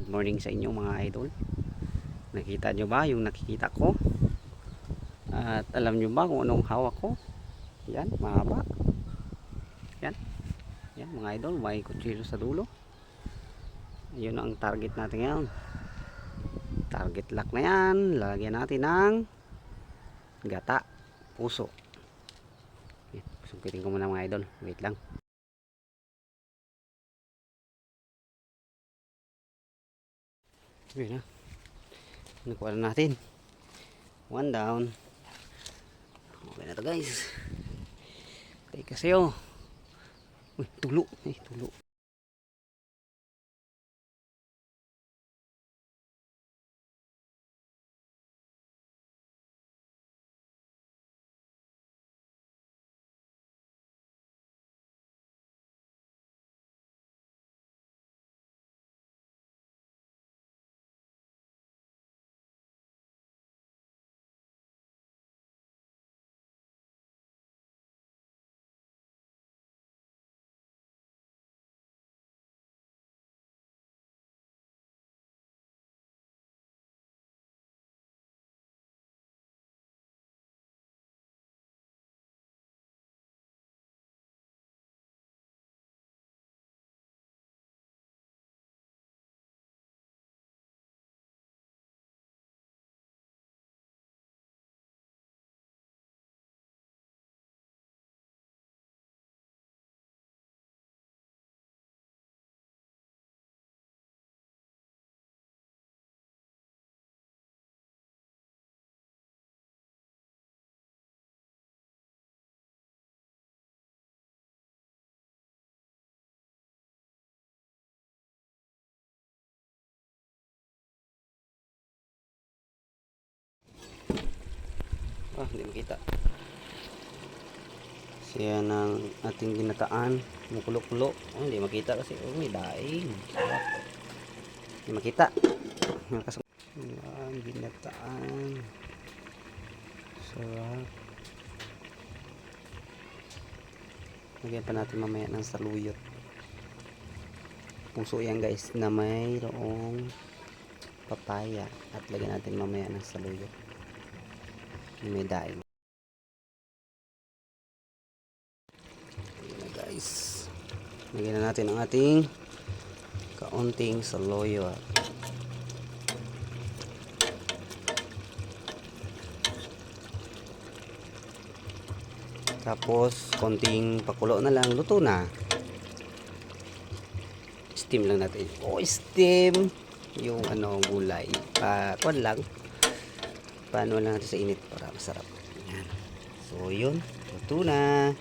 Good morning sa inyo mga idol. Nakita nyo ba yung nakikita ko? At alam nyo ba kung anong hawak ko? Yan, mahaba. Yan. Yan mga idol, may kutsilyo sa dulo. Ayun ang target natin ngayon. Target lock na yan. Lalagyan natin ng gata, puso. Sungkitin ko muna mga idol. Wait lang. Ayun na. Nakuha na natin. One down. Okay na to guys. Take kasi oh. Uy, tulo. Ay, tulo. Hindi makita. Siya ng ating ginataan. Mukulo-kulo. Hindi makita kasi. May daing. Sarap. Hindi makita. Yan, ginataan. Sarap. Lagyan pa natin mamaya ng saluyot. Puso yan guys na mayroong papaya. At lagyan natin mamaya ng saluyot. May daing. Ayan na guys. Lagyan na natin ang ating kaunting saluyot. Tapos konting pakulo na lang, luto na. Steam lang natin. Steam yung gulay. Kuwan lang. Paano lang natin sa init para masarap. Yan. So yun, luto na.